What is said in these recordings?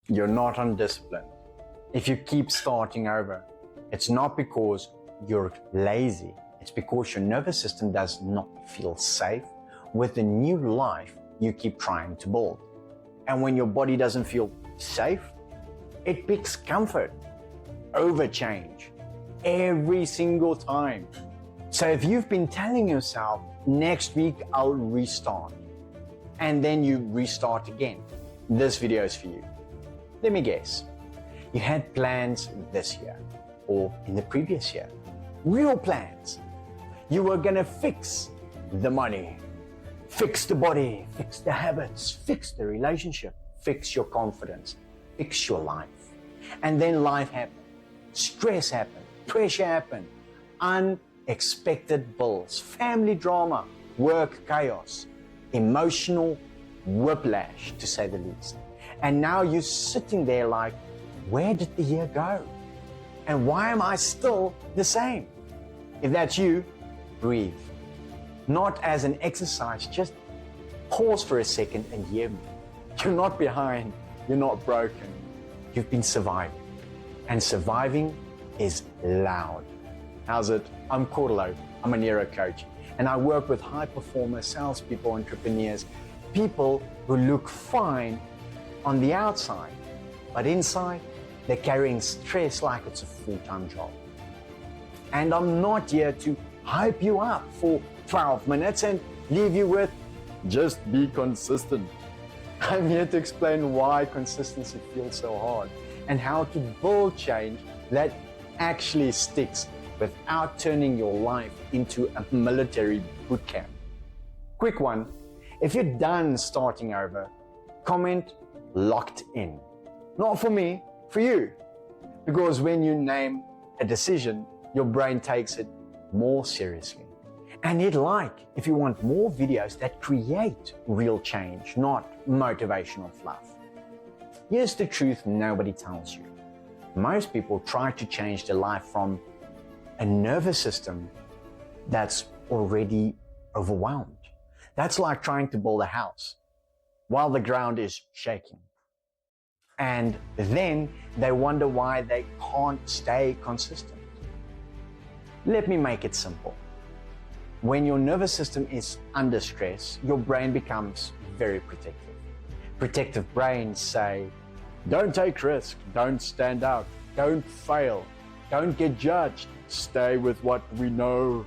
you're not undisciplined. If you keep starting over, it's not because you're lazy. It's because your nervous system does not feel safe with the new life you keep trying to build. And when your body doesn't feel safe, it picks comfort over change every single time. So if you've been telling yourself, next week I'll restart, and then you restart again, this video is for you. Let me guess, you had plans this year or in the previous year, real plans. You were gonna fix the money, fix the body, fix the habits, fix the relationship, fix your confidence, fix your life. And then life happened, stress happened, pressure happened, unexpected bills, family drama, work chaos, emotional whiplash, to say the least. And now you're sitting there like, where did the year go? And why am I still the same? If that's you, breathe. Not as an exercise, just pause for a second and hear me. You're not behind, you're not broken. You've been surviving. And surviving is loud. How's it? I'm Corlo, I'm a Neuro coach, and I work with high performers, salespeople, entrepreneurs, people who look fine on the outside, but inside, they're carrying stress like it's a full-time job. And I'm not here to hype you up for 12 minutes and leave you with, just be consistent. I'm here to explain why consistency feels so hard and how to build change that actually sticks without turning your life into a military boot camp. Quick one, if you're done starting over, comment locked in. Not for me, for you. Because when you name a decision, your brain takes it more seriously. And hit like if you want more videos that create real change, not motivational fluff. Here's the truth nobody tells you. Most people try to change their life from a nervous system that's already overwhelmed. That's like trying to build a house while the ground is shaking. And then they wonder why they can't stay consistent. Let me make it simple. When your nervous system is under stress, your brain becomes very protective. Protective brains say, don't take risks, don't stand out, don't fail, don't get judged, stay with what we know,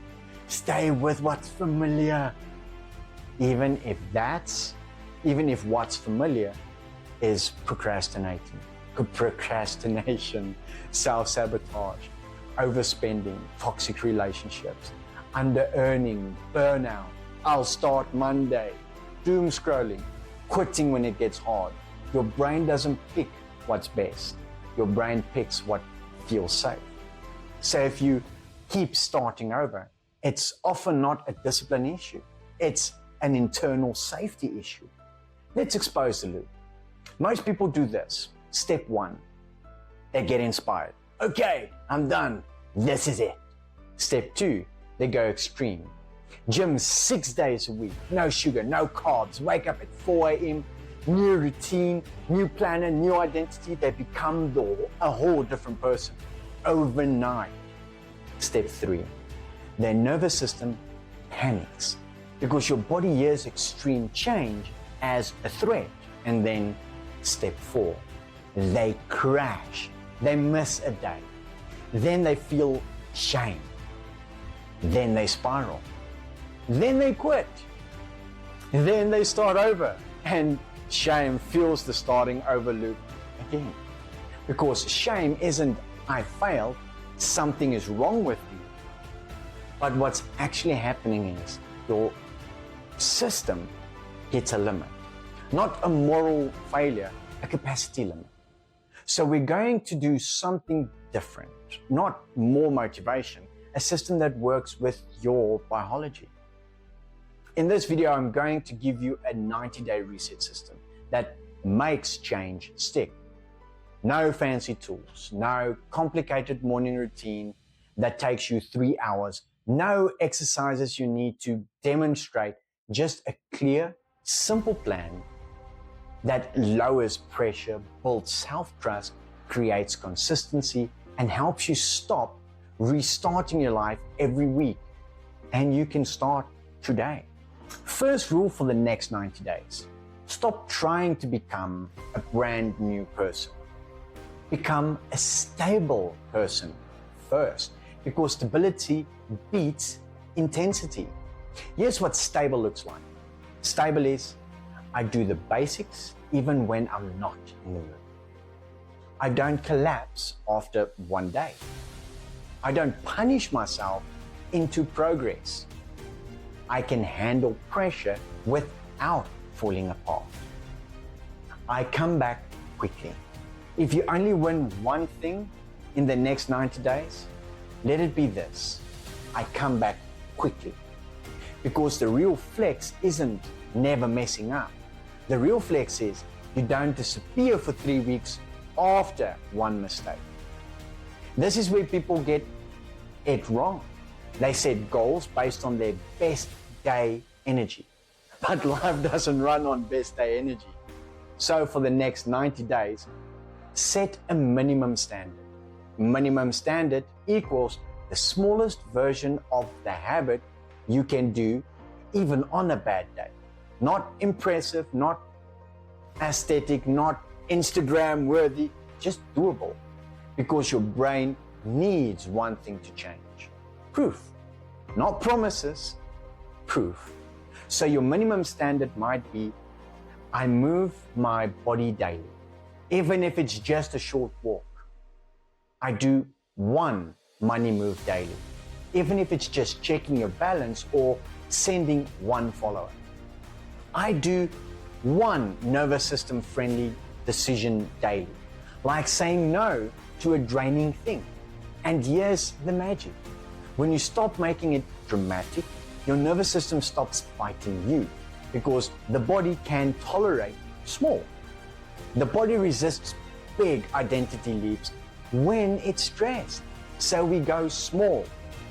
stay with what's familiar. Even if what's familiar is procrastination, self-sabotage, overspending, toxic relationships, under-earning, burnout, I'll start Monday, doom scrolling, quitting when it gets hard. Your brain doesn't pick what's best. Your brain picks what feels safe. So if you keep starting over, it's often not a discipline issue. It's an internal safety issue. Let's expose the loop. Most people do this. Step one, they get inspired. Okay, I'm done. This is it. Step two, they go extreme. Gym 6 days a week, no sugar, no carbs, wake up at 4 a.m., new routine, new planner, new identity. They become a whole different person overnight. Step three, their nervous system panics because your body hears extreme change as a threat. And then step four, they crash, they miss a day. Then they feel shame. Then they spiral. Then they quit. Then they start over. And shame fuels the starting over loop again. Because shame isn't, I failed, something is wrong with me. But what's actually happening is your system hits a limit. Not a moral failure, a capacity limit. So we're going to do something different, not more motivation, a system that works with your biology. In this video, I'm going to give you a 90-day reset system that makes change stick. No fancy tools, no complicated morning routine that takes you 3 hours, no exercises you need to demonstrate, just a clear, simple plan that lowers pressure, builds self-trust, creates consistency, and helps you stop restarting your life every week. And you can start today. First rule for the next 90 days. Stop trying to become a brand new person. Become a stable person first, because stability beats intensity. Here's what stable looks like. Stable is, I do the basics even when I'm not in the mood. I don't collapse after one day. I don't punish myself into progress. I can handle pressure without falling apart. I come back quickly. If you only win one thing in the next 90 days, let it be this: I come back quickly. Because the real flex isn't never messing up. The real flex is you don't disappear for 3 weeks after one mistake. This is where people get it wrong. They set goals based on their best day energy. But life doesn't run on best day energy. So for the next 90 days, set a minimum standard. Minimum standard equals the smallest version of the habit you can do even on a bad day. Not impressive, not aesthetic, not Instagram worthy, just doable. Because your brain needs one thing to change. Proof. Not promises, proof. So your minimum standard might be, I move my body daily, even if it's just a short walk. I do one money move daily, even if it's just checking your balance or sending one follower. I do one nervous system friendly decision daily, like saying no to a draining thing. And here's the magic. When you stop making it dramatic, your nervous system stops fighting you, because the body can tolerate small. The body resists big identity leaps when it's stressed. So we go small,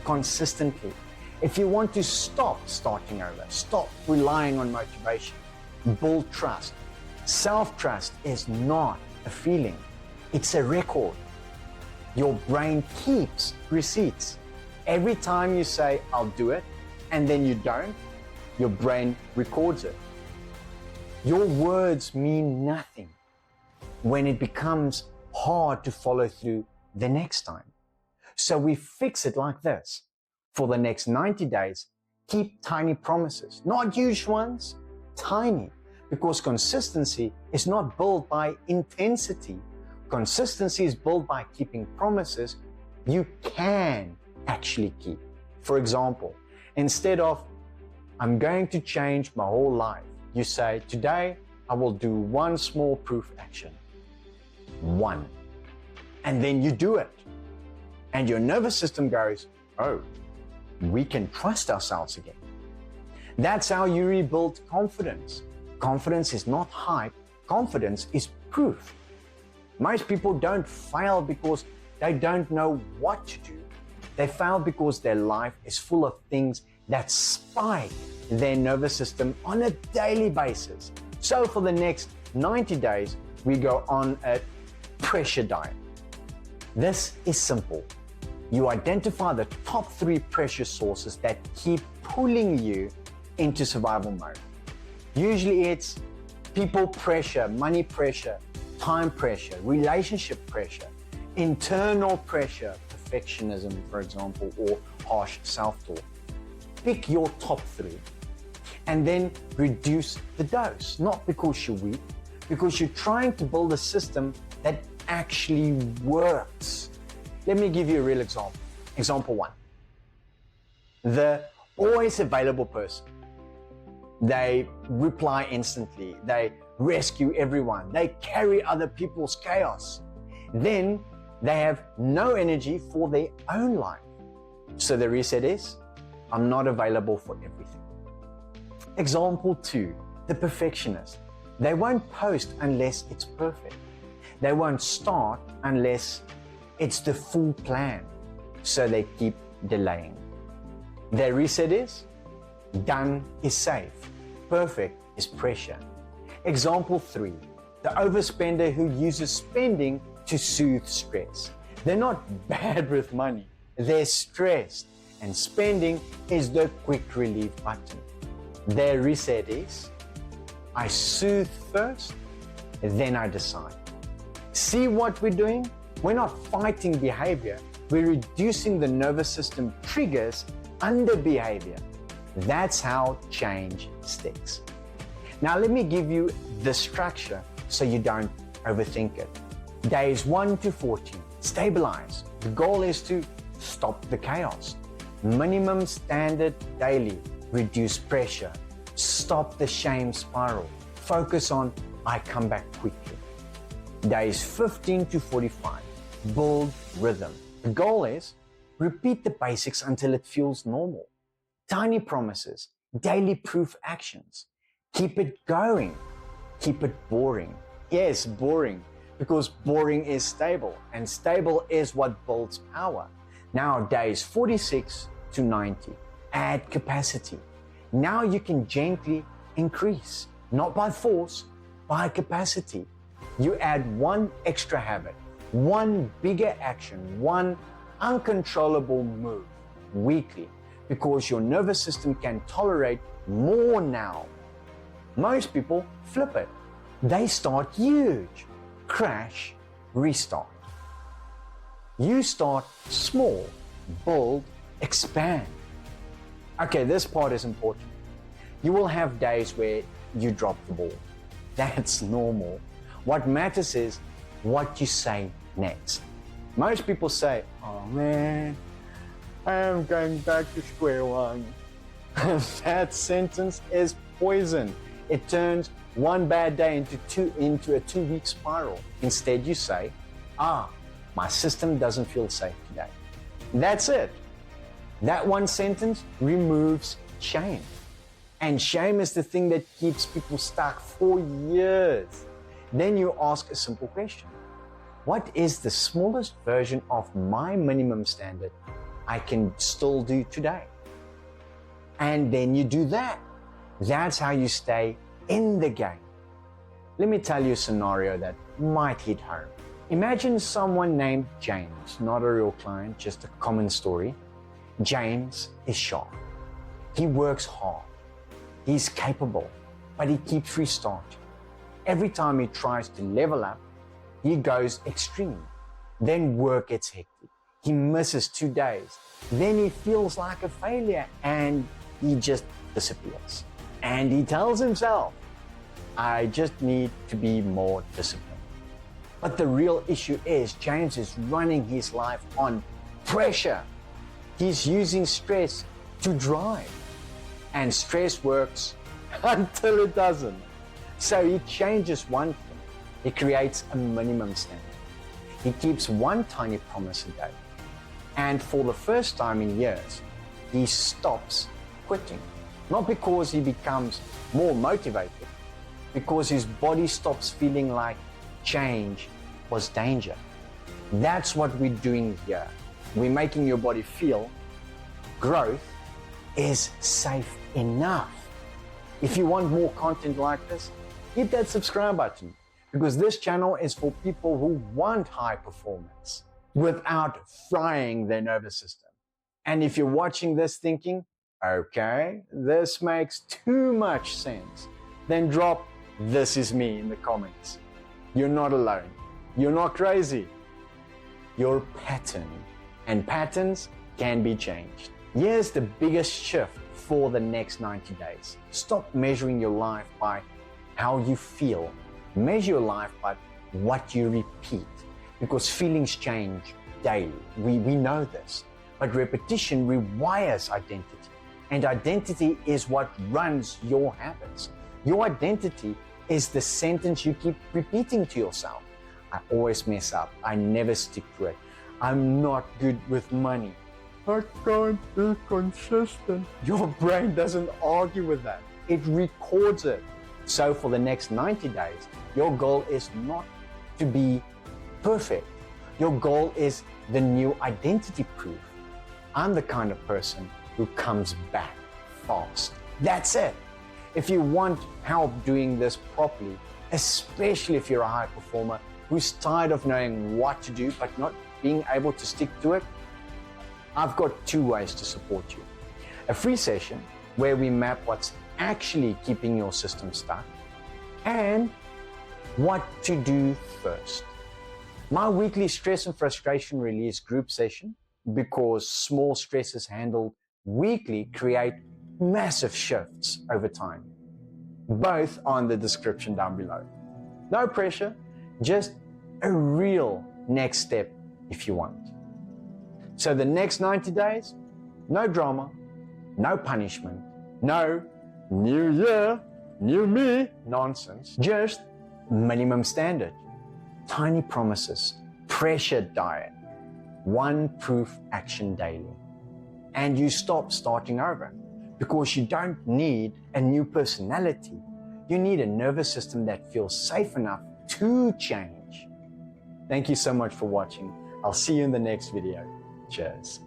consistently. If you want to stop starting over, stop relying on motivation, build trust. Self-trust is not a feeling, it's a record. Your brain keeps receipts. Every time you say, I'll do it, and then you don't, your brain records it. Your words mean nothing when it becomes hard to follow through the next time. So we fix it like this. For the next 90 days, keep tiny promises, not huge ones, tiny, because consistency is not built by intensity. Consistency is built by keeping promises you can actually keep. For example, instead of, I'm going to change my whole life, you say, today I will do one small proof action. One. And then you do it. And your nervous system goes, oh, we can trust ourselves again. That's how you rebuild confidence. Confidence is not hype. Confidence is proof. Most people don't fail because they don't know what to do. They fail because their life is full of things that spike their nervous system on a daily basis. So for the next 90 days, we go on a pressure diet. This is simple. You identify the top 3 pressure sources that keep pulling you into survival mode. Usually it's people pressure, money pressure, time pressure, relationship pressure, internal pressure, perfectionism, for example, or harsh self-talk. Pick your top 3 and then reduce the dose, not because you're weak, because you're trying to build a system that actually works. Let me give you a real example. Example 1. The always available person. They reply instantly. They rescue everyone. They carry other people's chaos. Then they have no energy for their own life. So the reset is, I'm not available for everything. Example 2, the perfectionist. They won't post unless it's perfect. They won't start unless it's the full plan. So they keep delaying. Their reset is, done is safe. Perfect is pressure. Example 3, the overspender who uses spending to soothe stress. They're not bad with money, they're stressed, and spending is the quick relief button. Their reset is, I soothe first, then I decide. See what we're doing? We're not fighting behavior, we're reducing the nervous system triggers under behavior. That's how change sticks. Now let me give you the structure so you don't overthink it. Days 1 to 14, stabilize. The goal is to stop the chaos. Minimum standard daily, reduce pressure. Stop the shame spiral. Focus on I come back quickly. Days 15 to 45, build rhythm. The goal is repeat the basics until it feels normal. Tiny promises, daily proof actions. Keep it going. Keep it boring. Yes, boring, because boring is stable, and stable is what builds power. Now, days 46 to 90, add capacity. Now you can gently increase, not by force, by capacity. You add one extra habit, one bigger action, one uncontrollable move weekly, because your nervous system can tolerate more now. Most people flip it. They start huge, crash, restart. You start small, build, expand. Okay, this part is important. You will have days where you drop the ball. That's normal. What matters is what you say next. Most people say, oh man, I'm going back to square one. That sentence is poison. It turns one bad day into a 2-week spiral. Instead, you say, my system doesn't feel safe today. That's it. That one sentence removes shame. And shame is the thing that keeps people stuck for years. Then you ask a simple question. What is the smallest version of my minimum standard I can still do today? And then you do that. That's how you stay in the game. Let me tell you a scenario that might hit home. Imagine someone named James, not a real client, just a common story. James is sharp. He works hard. He's capable, but he keeps restarting. Every time he tries to level up, he goes extreme. Then work gets hectic. He misses 2 days. Then he feels like a failure and he just disappears. And he tells himself, I just need to be more disciplined. But the real issue is James is running his life on pressure. He's using stress to drive. And stress works until it doesn't. So he changes one thing. He creates a minimum standard. He keeps one tiny promise a day. And for the first time in years, he stops quitting. Not because he becomes more motivated, because his body stops feeling like change was danger. That's what we're doing here. We're making your body feel growth is safe enough. If you want more content like this, hit that subscribe button, because this channel is for people who want high performance without frying their nervous system. And if you're watching this thinking, okay, this makes too much sense, then drop "this is me" in the comments. You're not alone. You're not crazy. You're pattern, and patterns can be changed. Here's the biggest shift for the next 90 days. Stop measuring your life by how you feel. Measure your life by what you repeat, because feelings change daily. We know this, but repetition rewires identity. And identity is what runs your habits. Your identity is the sentence you keep repeating to yourself. I always mess up. I never stick to it. I'm not good with money. I can't be consistent. Your brain doesn't argue with that. It records it. So for the next 90 days, your goal is not to be perfect. Your goal is the new identity proof. I'm the kind of person who comes back fast. That's it. If you want help doing this properly, especially if you're a high performer who's tired of knowing what to do but not being able to stick to it, I've got 2 ways to support you. A free session where we map what's actually keeping your system stuck and what to do first. My weekly stress and frustration release group session, because small stresses handled weekly create massive shifts over time. Both are in the description down below. No pressure, just a real next step if you want. So the next 90 days, no drama, no punishment, no new year, new me nonsense, just minimum standard, tiny promises, pressured diet, 1 proof action daily. And you stop starting over, because you don't need a new personality. You need a nervous system that feels safe enough to change. Thank you so much for watching. I'll see you in the next video. Cheers.